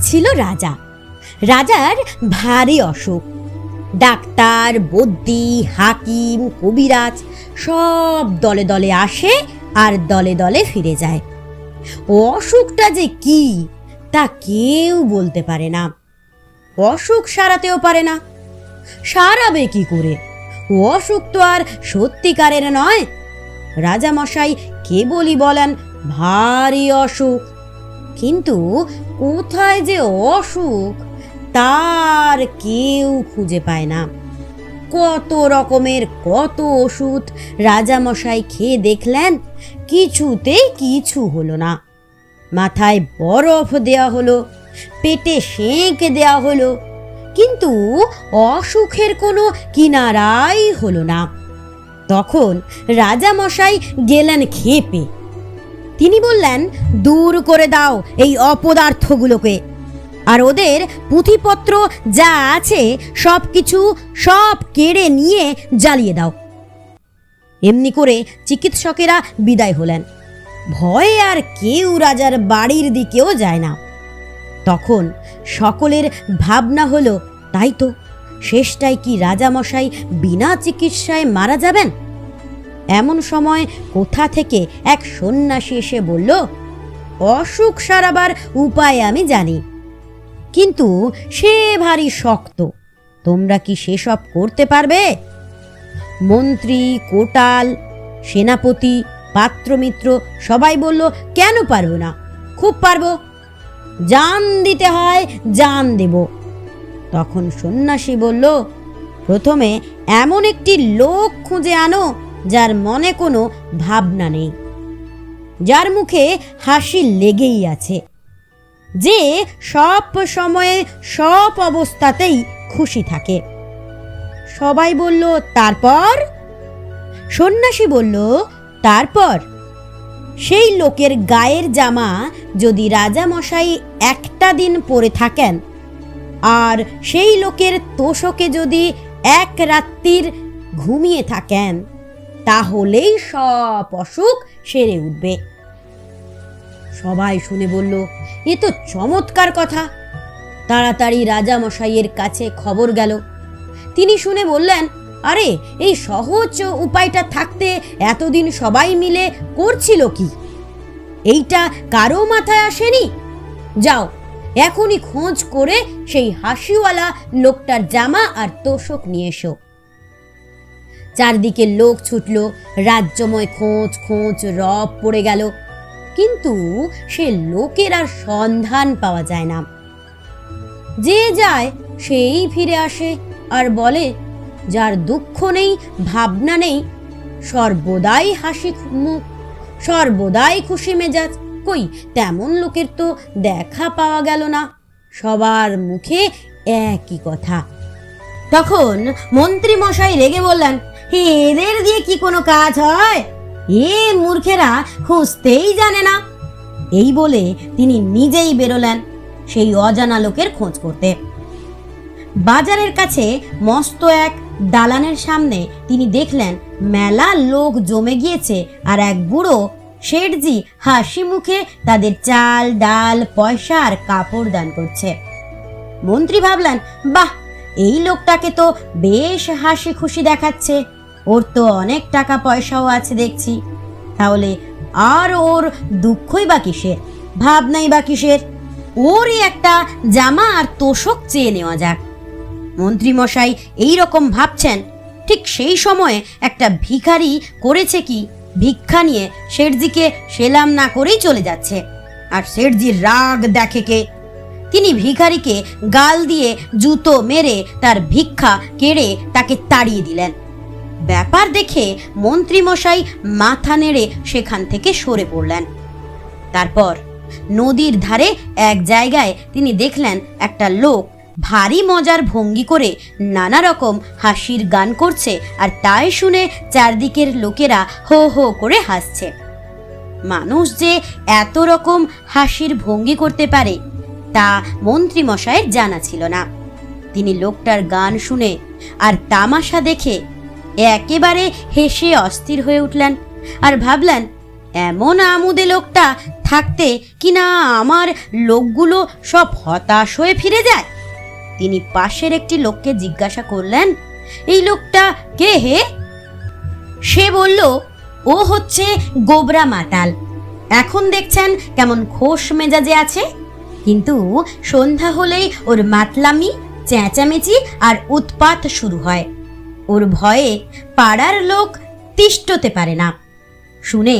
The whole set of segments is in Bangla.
ছিল রাজা। রাজার ভারী অসুখ। ডাক্তার, বদ্যি, হাকিম, কবিরাজ সব দলে দলে আসে আর দলে দলে ফিরে যায়। অসুখটা যে কি তা কেউ বলতে পারে না। অসুখ সারাতেও পারে না। সারাবে কি করে? অসুখ তো আর সত্যিকারের নয়। রাজামশাই কেবলই বলেন ভারী অসুখ, কিন্তু কোথায় যে অসুখ তার কেউ খুঁজে পায় না। কত রকমের কত ওষুধ রাজামশাই খেয়ে দেখলেন, কিছুতেই কিছু হলো না। মাথায় বরফ দেওয়া হলো, পেটে সেঁক দেওয়া হলো, কিন্তু অসুখের কোনো কিনারাই হলো না। তখন রাজামশাই গেলেন ক্ষেপে। তিনি বললেন, দূর করে দাও এই অপদার্থগুলোকে, আর ওদের পুঁথিপত্র যা আছে সব কিছু সব কেড়ে নিয়ে জ্বালিয়ে দাও। এমনি করে চিকিৎসকেরা বিদায় হলেন। ভয়ে আর কেউ রাজার বাড়ির দিকেও যায় না। তখন সকলের ভাবনা হলো, তাই তো, শেষটায় কি রাজামশাই বিনা চিকিৎসায় মারা যাবেন? এমন সময় কোথা থেকে এক সন্ন্যাসী এসে বলল, অসুখ সারাবার উপায় আমি জানি, কিন্তু সে ভারী শক্ত। তোমরা কি সেসব করতে পারবে? মন্ত্রী, কোটাল, সেনাপতি, পাত্রমিত্র সবাই বলল, কেন পারবো না, খুব পারবো, জান দিতে হয় জান দেব। তখন সন্ন্যাসী বলল, প্রথমে এমন একটি লোক খুঁজে আনো যার মনে কোনো ভাবনা নেই, যার মুখে হাসি লেগেই আছে, যে সব সময়ে সব অবস্থাতেই খুশি থাকে। সবাই বলল, তারপর? সন্ন্যাসী বলল, তারপর সেই লোকের গায়ের জামা যদি রাজামশাই একটা দিন পরে থাকেন, আর সেই লোকের তোষকে যদি এক রাত্রির ঘুমিয়ে থাকেন, তাহলেই সব অসুখ সেরে উঠবে। সবাই শুনে বলল, এ তো চমৎকার কথা। তাড়াতাড়ি রাজামশাইয়ের কাছে খবর গেল। তিনি শুনে বললেন, আরে এই সহজ উপায়টা থাকতে এতদিন সবাই মিলে করছিল কি? এইটা কারো মাথায় আসেনি? যাও, এখনই খোঁজ করে সেই হাসিওয়ালা লোকটার জামা আর তোষক নিয়ে এসো। চারদিকে লোক ছুটল, রাজ্যময় খোঁজ খোঁজ রব পড়ে গেল, কিন্তু সে লোকের আর সন্ধান পাওয়া যায় না। যে যায় সেই ফিরে আসে আর বলে, যার দুঃখ নেই, ভাবনা নেই, সর্বদাই হাসি মুখ, সর্বদাই খুশি মেজাজ, কই তেমন লোকের তো দেখা পাওয়া গেল না। সবার মুখে একই কথা। তখন মন্ত্রী মশাই রেগে বললেন, এদের দিয়ে কি কোনো কাজ হয়? এ মূর্খেরা খুঁজতেই জানে না। এই বলে তিনি নিজেই বেরোলেন সেই অজানা লোকের খোঁজ করতে। বাজারের কাছে মস্ত এক দালানের সামনে তিনি দেখলেন মেলা লোক জমে গিয়েছে, আর এক বুড়ো শেঠজি হাসি মুখে তাদের চাল, ডাল, পয়সা আর কাপড় দান করছে। মন্ত্রী ভাবলেন, বাহ, এই লোকটাকে তো বেশ হাসি খুশি দেখাচ্ছে, ওর তো অনেক টাকা পয়সাও আছে দেখছি, তাহলে আর ওর দুঃখই বা কিসের, ভাবনাই বা কিসের? ওরই একটা জামা আর তোষক চেয়ে নেওয়া যাক। মন্ত্রী মশাই এইরকম ভাবছেন, ঠিক সেই সময়ে একটা ভিখারি করেছে কি, ভিক্ষা নিয়ে শেঠজিকে সেলাম না করেই চলে যাচ্ছে। আর শেঠজির রাগ দেখে কে? তিনি ভিখারিকে গাল দিয়ে জুতো মেরে তার ভিক্ষা কেড়ে তাকে তাড়িয়ে দিলেন। ব্যাপার দেখে মন্ত্রী মশাই মাথা নেড়ে সেখান থেকে সরে পড়লেন। তারপর নদীর ধারে এক জায়গায় তিনি দেখলেন একটা লোক ভারী মজার ভঙ্গি করে নানা রকম হাসির গান করছে, আর তাই শুনে চারদিকের লোকেরা হো হো করে হাসছে। মানুষ যে এত রকম হাসির ভঙ্গি করতে পারে তা মন্ত্রী মশাইয়ের জানা ছিল না। তিনি লোকটার গান শুনে আর তামাশা দেখে একেবারে হেসে অস্থির হয়ে উঠলেন, আর ভাবলেন, এমন আমুদে লোকটা থাকতে কিনা আমার লোকগুলো সব হতাশ হয়ে ফিরে যায়। তিনি পাশের একটি লোককে জিজ্ঞাসা করলেন, এই লোকটা কে হে? সে বলল, ও হচ্ছে গোবরা মাতাল। এখন দেখছেন কেমন খোশ মেজাজে আছে, কিন্তু সন্ধ্যা হলেই ওর মাতলামি, চেঁচামেচি আর উৎপাত শুরু হয়। ওর ভয়ে পাড়ার লোক তিষ্ঠতে পারে না। শুনে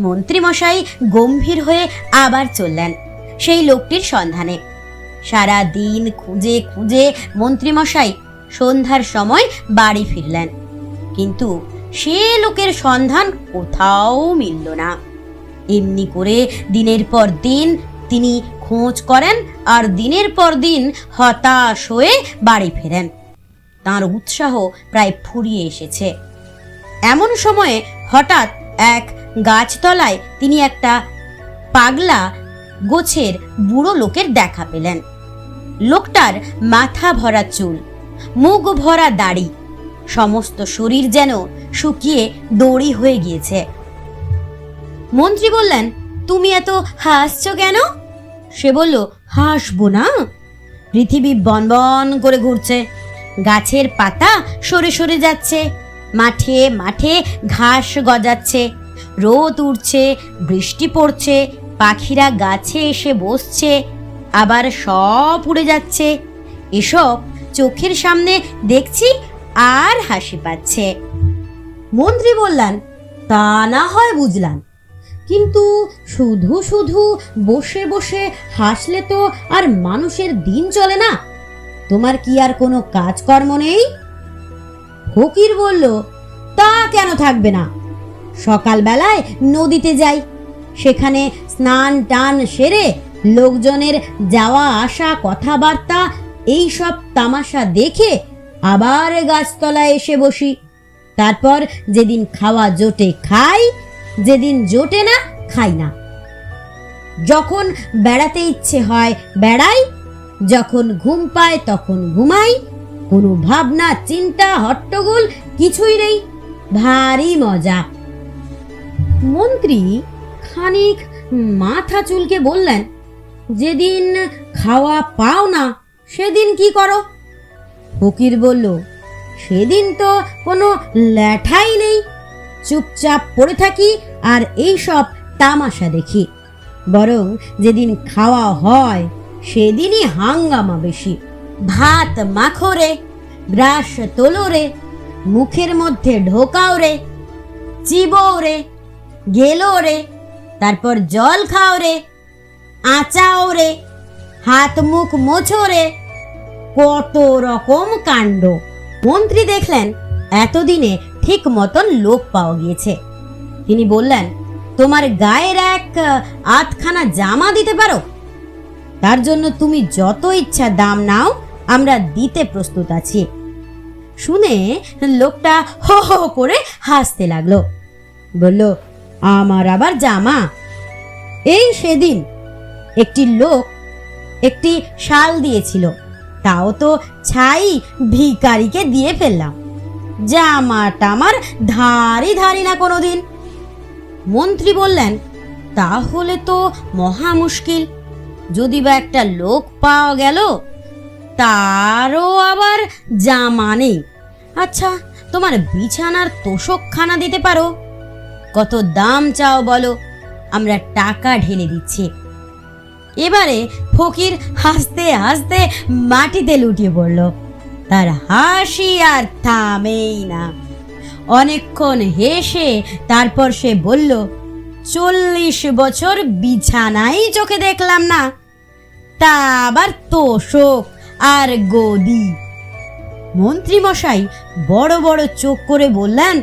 মন্ত্রীমশাই গম্ভীর হয়ে আবার চললেন সেই লোকটির সন্ধানে। সারা দিন খুঁজে খুঁজে মন্ত্রীমশাই সন্ধ্যার সময় বাড়ি ফিরলেন, কিন্তু সে লোকের সন্ধান কোথাও মিলল না। এমনি করে দিনের পর দিন তিনি খোঁজ করেন আর দিনের পর দিন হতাশ হয়ে বাড়ি ফেরেন। তাঁর উৎসাহ প্রায় ফুরিয়ে এসেছে। এমন সময়ে হঠাৎ এক গাছতলায় তিনি একটা পাগলা গোছের বুড়ো লোকের দেখা পেলেন। লোকটার মাথা ভরা চুল, মুখ ভরা দাড়ি, সমস্ত শরীর যেন শুকিয়ে দড়ি হয়ে গিয়েছে। মন্ত্রী বললেন, তুমি এত হাসছো কেন? সে বলল, হাসবো না? পৃথিবী বনবন করে ঘুরছে, গাছের পাতা সরে সরে যাচ্ছে, মাঠে মাঠে ঘাস গজাচ্ছে, রোদ উঠছে, বৃষ্টি পড়ছে, পাখিরা গাছে এসে বসছে, আবার সব উড়ে যাচ্ছে। এসব চোখের সামনে দেখছি আর হাসি পাচ্ছে। মন্ত্রী বললেন, তা না হয় বুঝলাম, কিন্তু শুধু শুধু বসে বসে হাসলে তো আর মানুষের দিন চলে না। তোমার কি আর কোনো কাজকর্ম নেই? ফকির বলল, তা কেন থাকবে না? সকালবেলায় নদীতে যাই, সেখানে স্নান টান সেরে লোকজনের যাওয়া আসা, কথাবার্তা, এই সব তামাশা দেখে আবার গাছতলায় এসে বসি। তারপর যেদিন খাওয়া জোটে খাই, যেদিন জোটে না খাই না। যখন বেড়াতে ইচ্ছে হয় বেড়াই, যখন ঘুম পায় তখন ঘুমাই। কোনো ভাবনা চিন্তা হট্টগোল কিছুই নেই, ভারী মজা। মন্ত্রী খানিক মাথা চুলকে বললেন, যেদিন খাওয়া পাও না সেদিন কি করো? ফকির বলল, সেদিন তো কোনো ল্যাঠাই নেই, চুপচাপ পড়ে থাকি আর এই সব তামাশা দেখি। বরং যেদিন খাওয়া হয় সেদিনই হাঙ্গামা বেশি। ভাত মাখো রে, গ্রাস তোলো রে, মুখের মধ্যে ঢোকাও রে, চিবও রে, গেলো রে, তারপর জল খাও রে, আচাও রে, হাত মুখ মোছো রে, কত রকম কাণ্ড। মন্ত্রী দেখলেন এতদিনে ঠিক মতন লোক পাওয়া গিয়েছে। তিনি বললেন, তোমার গায়ের এক আধখানা জামা দিতে পারো? তার জন্য তুমি যত ইচ্ছা দাম নাও, আমরা দিতে প্রস্তুত আছি। শুনে লোকটা হো হো করে হাসতে লাগলো। বলল, আমার আবার জামা? এই সেদিন একটি লোক একটি শাল দিয়েছিল, তাও তো ছাই ভিখারিকে দিয়ে ফেললাম। জামাটা আমার ধারি ধারি না কোনোদিন। মন্ত্রী বললেন, তাহলে তো মহা মুশকিল। যদি বা একটা লোক পাওয়া গেল, তারও আবার জামা নেই। আচ্ছা, তোমার বিছানার তোষকখানা দিতে পারো? কত দাম চাও বলো, আমরা টাকা ঢেলে দিচ্ছি। এবারে ফকির হাসতে হাসতে মাটিতে লুটিয়ে পড়ল। তার হাসি আর থামেই না। অনেকক্ষণ হেসে তারপর সে বলল, 40 বছর বিছানাই চোখে দেখলাম না, তা আবার তোষক আর গদি। মন্ত্রী মশাই বড় বড় চোখ করে বললেন,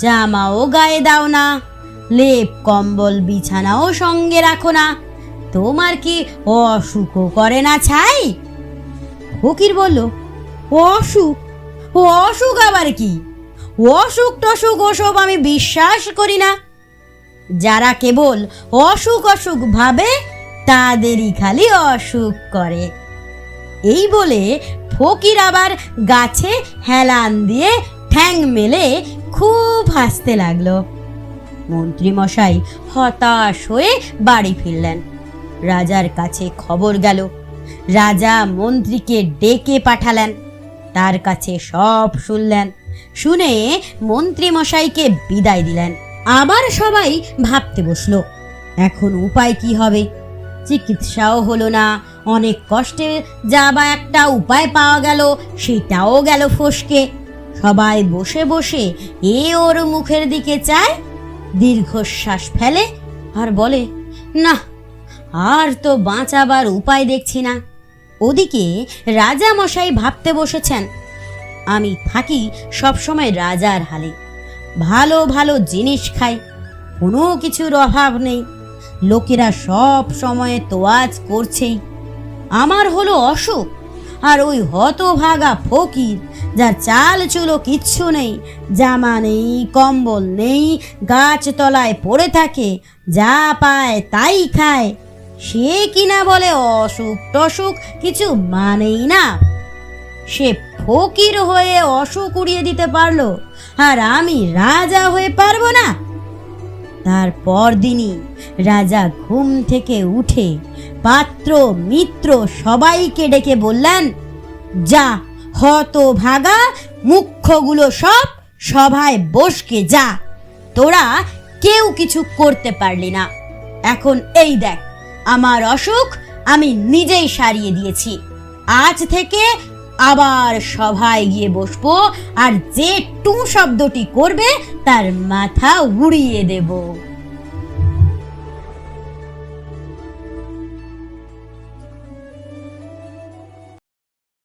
জামাও গায়ে দাও না, লেপ কম্বল বিছানাও সঙ্গে রাখো না, তোমার কি অসুখও করে না ছাই? ফকির বলল, অসুখ? অসুখ আবার কি? অসুখ টসুখ ওসব আমি বিশ্বাস করি না। যারা কেবল অসুখ অসুখ ভাবে তাদেরই খালি অসুখ করে। এই বলে ফকির আবার গাছে হেলান দিয়ে ঠ্যাং মেলে খুব হাসতে লাগলো। মন্ত্রীমশাই হতাশ হয়ে বাড়ি ফিরলেন। রাজার কাছে খবর গেল। রাজা মন্ত্রীকে ডেকে পাঠালেন, তার কাছে সব শুনলেন। শুনে মন্ত্রীমশাইকে বিদায় দিলেন। আবার সবাই ভাবতে বসলো, এখন উপায় কি হবে? চিকিৎসাও হলো না, অনেক কষ্টে যা বা একটা উপায় পাওয়া গেল সেটাও গেল ফসকে। সবাই বসে বসে এ ওর মুখের দিকে চায়, দীর্ঘশ্বাস ফেলে আর বলে, না, আর তো বাঁচাবার উপায় দেখছি না। ওদিকে রাজা মশাই ভাবতে বসেছেন, আমি থাকি সবসময় রাজার হালে, ভালো ভালো জিনিস খাই, কোনো কিছুর অভাব নেই, লোকেরা সব সময় তোয়াজ করছেই। আমার হলো অসুখ, আর ওই হতভাগা ফকির, যার চাল চুলো কিচ্ছু নেই, জামা নেই, কম্বল নেই, গাছতলায় পড়ে থাকে, যা পায় তাই খায়, সে কিনা বলে অসুখ টসুখ কিছু মানেই না। সে ফকির হয়ে অসুখ উড়িয়ে দিতে পারলো, আর আমি রাজা হয়ে পারবো না? তারপর দিনই রাজা ঘুম থেকে উঠে পাত্র মিত্র সবাইকে ডেকে বললেন, যা হতভাগা মুখ্যগুলো সব সভায় বসকে যা, তোরা কেউ কিছু করতে পারলি না। এখন এই দেখ, আমার অসুখ আমি নিজেই সারিয়ে দিয়েছি। আজ থেকে আবার সভায় গিয়ে বসবো, আর যে টু শব্দটি করবে তার মাথা উড়িয়ে দেব।